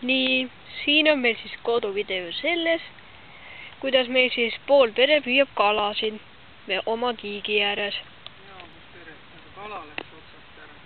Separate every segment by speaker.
Speaker 1: Nii, siin on meil siis koduvideo selles, kuidas meil siis pool pere püüab kalasid oma kiigi ääres.
Speaker 2: Jaa, pere, aga kala läks otsast ära.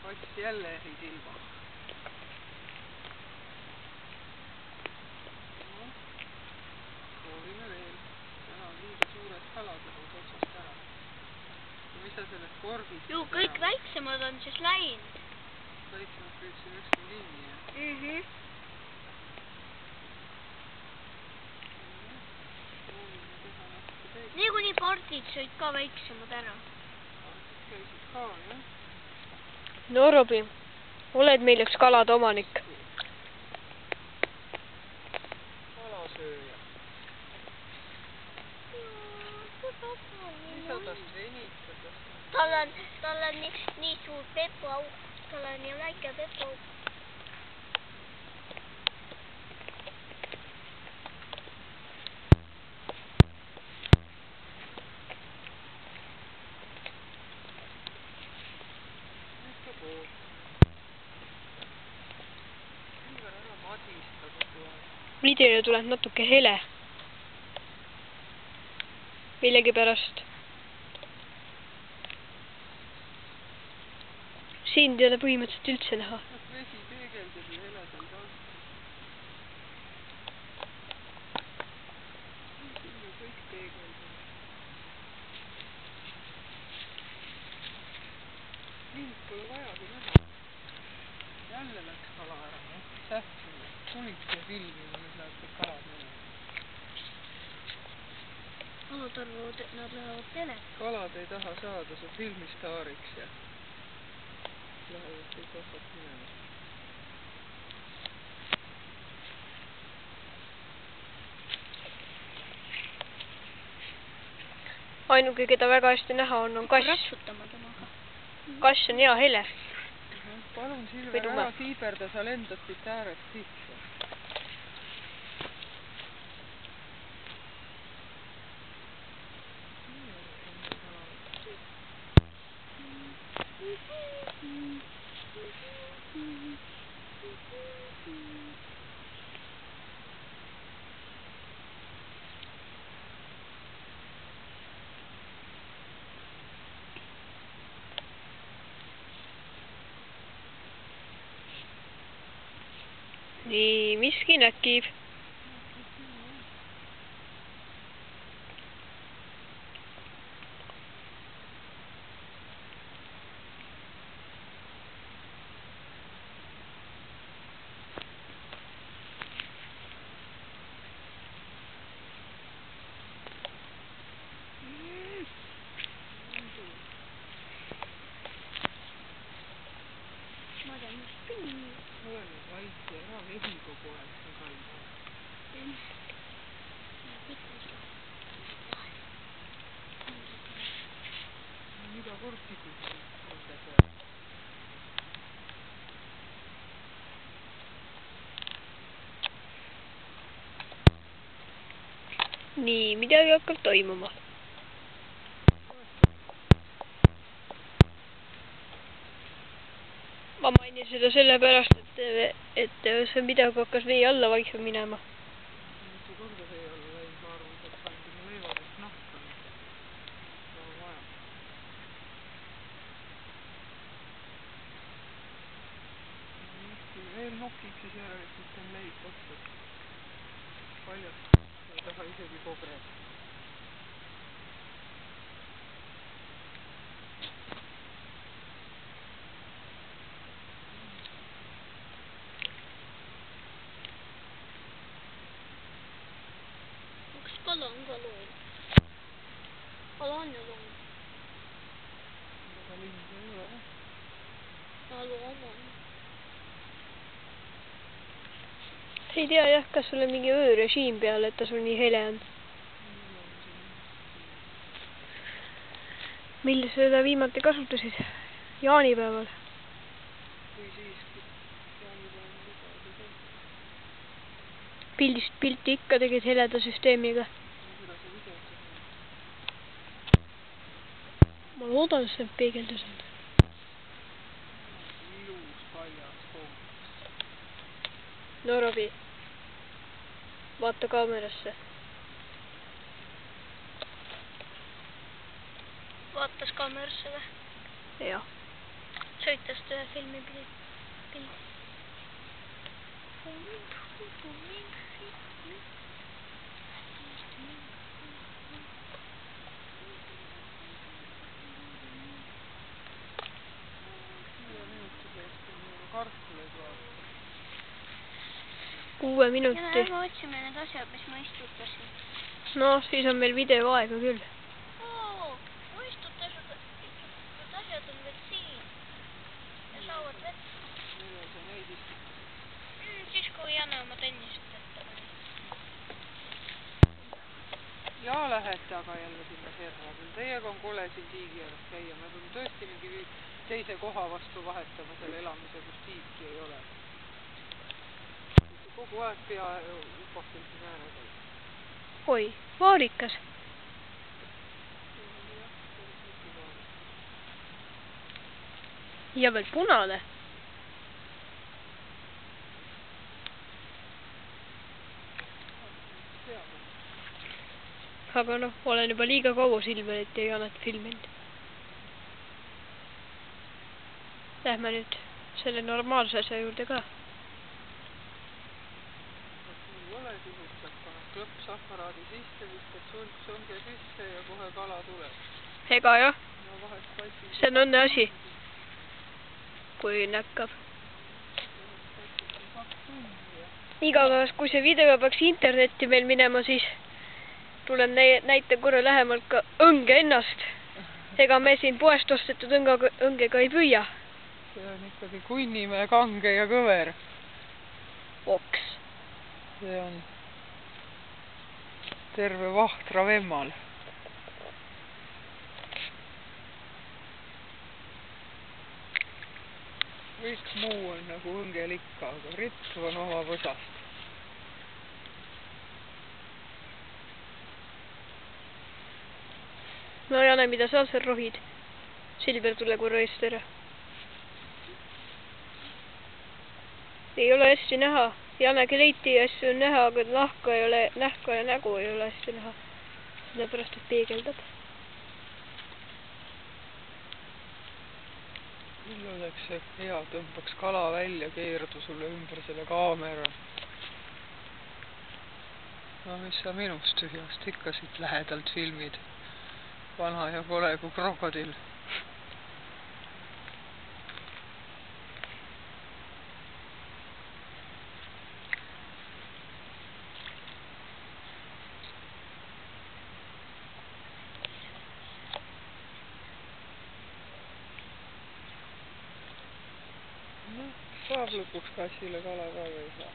Speaker 2: Kats jälle jäi silma. No, proovime veel. Täna on liiga suured kalad läks otsast ära. Mis sa sellest korgist?
Speaker 3: Ju, kõik väiksemad on siis läinud.
Speaker 2: Väiksemad püüdsin ükski kinni, jah?
Speaker 3: Niikuinii pardid sõid ka väiksemad ära.
Speaker 2: Pardid käisid ka, jah?
Speaker 1: No Robi, oled meil üks kalade omanik?
Speaker 2: Kalasööja. Mis sa tast venitad?
Speaker 3: Tal on nii suur pepuauk. Tal on nii väike pepuauk.
Speaker 1: Video tuleb natuke hele. Millegipärast. Siin ei ole põhimõtteliselt üldse näha.
Speaker 2: Vesi peegeldab ja heledal ka. Siin ju kõik peegeldab. Mind pole vajagi näha. Jälle läks kala ära. Sähtsime. Tulid siia filmima, nüüd läheb kõik kalad minema.
Speaker 3: Kalad arvavad, et nad lähevad telet.
Speaker 2: Kalad ei taha saada su filmistaariks ja lähevad kõik otsad minema.
Speaker 1: Ainuke, keda väga hästi näha on kass.
Speaker 3: Ratsutama temaga.
Speaker 1: Kass on hea hele.
Speaker 2: Palun Silver, ära tiiberda, sa lendad siit äärest sisse.
Speaker 1: Nii, miski näkib.
Speaker 3: Ma tean, mis pinni.
Speaker 2: Ole nüüd vait ja ära vehi kogu aeg see kalda. Mida kord tikud kalda peal?
Speaker 1: Nii, midagi hakkab toimuma. Ma mainin seda sellepärast, et see midagi hakkas vee alla vaikselt minema.
Speaker 2: Mitu korda vee alla läinud, ma arvan, et pandi mu leivalist nahka. Väga vaja. Kui veel nokiks, siis järelikult on leib võttud. Paljast ei taha isegi kogreda.
Speaker 3: Kala on ka loom. Kala on ju loom.
Speaker 2: Aga lind ei ole, jah?
Speaker 3: Ja loom on.
Speaker 1: Ei tea jah, kas sul on mingi öörežiim peal, et ta sul nii hele on. Mille sa seda viimati kasutasid? Jaanipäeval?
Speaker 2: Või siis, kui jaanipäeval lubada ka.
Speaker 1: Pildist pilti ikka tegid heleda süsteemiga.
Speaker 2: Kuidas sa videot teha?
Speaker 1: Ma loodan, et see peegeldus on.
Speaker 2: Ilus.
Speaker 1: no Robbie, vaata kaamerasse.
Speaker 3: Vaatas kaamerasse või?
Speaker 1: Jah.
Speaker 3: Sõitas ühe filmi pildi.
Speaker 2: Kartuleid vaadata.
Speaker 1: 6 minuti.
Speaker 3: Ja me otsime need asjad, mis ma istutasin.
Speaker 1: No, siis on meil videoaega küll.
Speaker 3: Ma istutasin, need asjad on veel siin. Ja saavad vett.
Speaker 2: Millal sa neid istutad?
Speaker 3: Siis kui Jane oma tennist ette pani.
Speaker 2: Ja lähete aga jälle sinna serva. Teiega on kole siin tiigi ääres käia. Me peame tõesti mingi teise koha vastu vahetama selle elamise, kus tiiki ei ole. Kogu aeg pea upakil siin ääre käib.
Speaker 1: Oi, vaarikas. Ja veel punane. Aga noh, olen juba liiga kaua Silverit ja Janet filminud. Lähme nüüd selle normaalse asja juurde ka.
Speaker 2: Ei ole sihustab, paned klõpsaparaadi sisse, viskad sulksonge sisse ja kohe kala tuleb.
Speaker 1: Ega jah,
Speaker 2: No vahest paisib.
Speaker 1: see on õnne asi, kui näkkab. Igatahes, kui see video peaks internetti meil minema, siis tulen näitan korra lähemalt ka õnge ennast. Ega me siin poest ostetud õngega ei püüa.
Speaker 2: See on ikkagi Kunnimäe kange ja kõver.
Speaker 1: Oks.
Speaker 2: See on terve vahtra vemmal. Kõik muu on nagu õngel ikka, aga ritv on oma võsast.
Speaker 1: No Jane, mida sa seal rohid? Silver, tule korra eest ära. Ei ole hästi näha. Jane kleiti asju on näha, aga nahka ei ole, nähka ja nägu ei ole hästi näha. Sellepärast, et peegeldab.
Speaker 2: Küll oleks see hea, tõmbaks kala välja, keerdu sulle ümber selle kaamera. No mis sa minust tühjast ikka siit lähedalt filmid? Vana ja kole kui krokodill. Noh, saab lõpuks kassile kala ka või ei saa.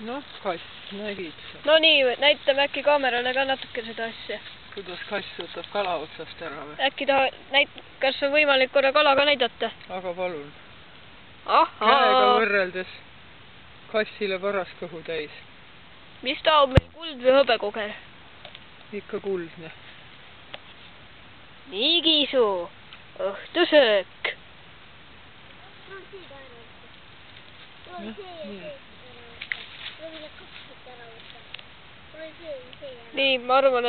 Speaker 2: Noh, kass, nägid sa.
Speaker 1: No nii, näitame äkki kaamerale ka natuke seda asja.
Speaker 2: Kuidas kass võtab kala otsast ära või?
Speaker 1: Äkki kas on võimalik korra kala ka näidata?
Speaker 2: Aga palun.
Speaker 1: Ahaa!
Speaker 2: Käega võrreldes kassile paras kõhu täis.
Speaker 1: Mis ta on meil, kuld või hõbekoger?
Speaker 2: Ikka kuldne.
Speaker 1: Nii, Kiisu, õhtusöök. Nii, ma arvan,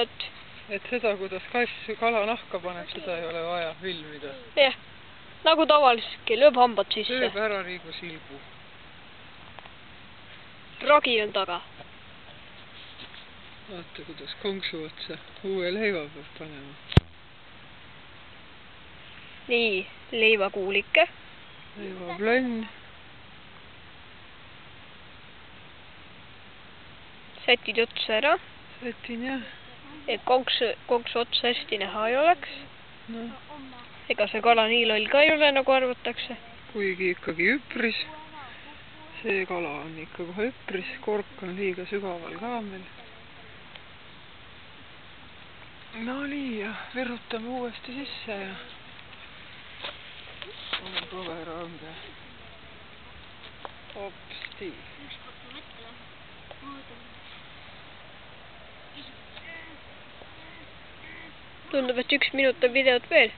Speaker 1: et
Speaker 2: seda, kuidas kass kala nahka paneb, seda ei ole vaja filmida.
Speaker 1: Jah, nagu tavaliselt, lööb hambad sisse.
Speaker 2: Lööb ära liigu silbu.
Speaker 1: Tragi on taga.
Speaker 2: Vaata, kuidas konksu otsa uue leiva peab panema.
Speaker 1: Nii, leivakuulike.
Speaker 2: Leivaplönn.
Speaker 1: Sätid otsa ära.
Speaker 2: Sätin jah.
Speaker 1: Et konksu otsa hästi näha ei oleks.
Speaker 2: No.
Speaker 1: Ega see kala nii loll ka ei ole, nagu arvatakse.
Speaker 2: Kuigi ikkagi üpris. See kala on ikka kohe üpris. Kork on liiga sügaval ka meil. No nii, ja virutame uuesti sisse ja on kõvera õnge. Hopsti.
Speaker 1: Tundub, et 1 minut on videot veel.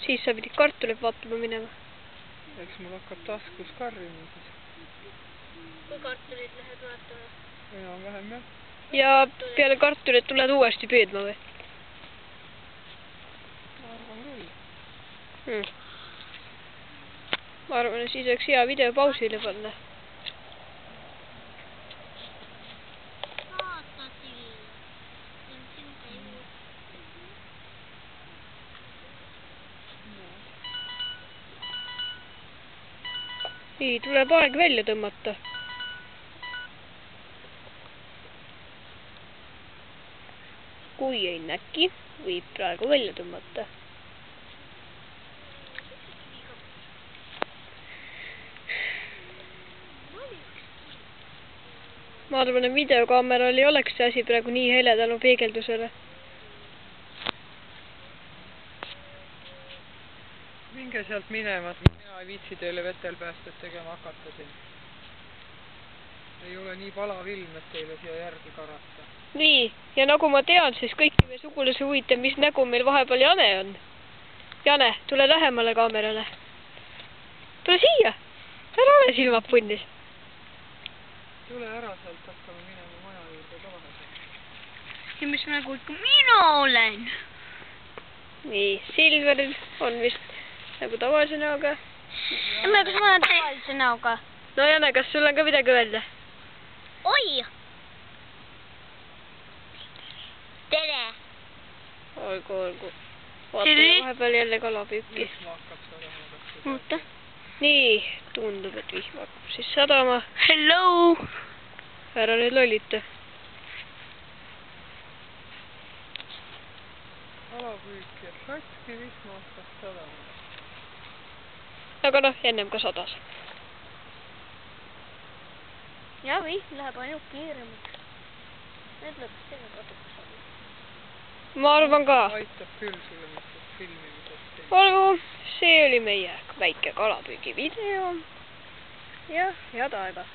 Speaker 1: Siis sa pidid kartulit vaatama minema.
Speaker 2: Eks mul hakkab taskus karjuma siis.
Speaker 3: Kui kartulit lähed vaatama?
Speaker 2: Enam-vähem jah.
Speaker 1: Ja peale kartulit tuled uuesti püüdma või?
Speaker 2: Ma arvan küll.
Speaker 1: Ma arvan, et siis oleks hea video pausile panna.
Speaker 3: Vaata siia. See on siuke ju.
Speaker 1: Nii, tuleb aeg välja tõmmata. Kui ei näki, võib praegu välja tõmmata. Ma arvan, et videokaameral ei oleks see asi praegu nii hele tänu peegeldusele.
Speaker 2: Minge sealt minema, mina ei viitsi teile vetel päästet tegema hakata siin. Ei ole nii palav ilm, et teile siia järgi karata.
Speaker 1: Nii, ja nagu ma tean, siis kõiki meie sugulasi huvitab, mis nägu meil vahepeal Jane on. Jane, tule lähemale kaamerale. Tule siia! Ära ole silmad punnis.
Speaker 2: Tule ära sealt, hakkame minema maja juurde ka vahepeal.
Speaker 3: Ja mis nägu ikka mina olen?
Speaker 1: Nii, Silveril on vist nagu tavalise näoga.
Speaker 3: Emme, kas ma olen tavalise näoga?
Speaker 1: No Jane, kas sul on ka midagi öelda?
Speaker 3: Oi! Tere!
Speaker 1: Olgu. Vaatame vahepeal jälle kalapüüki.
Speaker 2: Vihma hakkab sadama.
Speaker 3: Oota.
Speaker 1: Nii, tundub, et vihma hakkab siis sadama.
Speaker 3: Hello!
Speaker 1: Ära nüüd lollita.
Speaker 2: Kalapüük ja katki vihma hakkab sadama.
Speaker 1: Aga noh, ennem ka sadas.
Speaker 3: Ja vihm läheb ainult kiiremaks. Nüüd lõpuks selle koduks saada.
Speaker 1: Ma arvan ka.
Speaker 2: Aitab küll sulle mitte filmimisest.
Speaker 1: Olgu, see oli meie väike kalapüügi video. Ja head aega.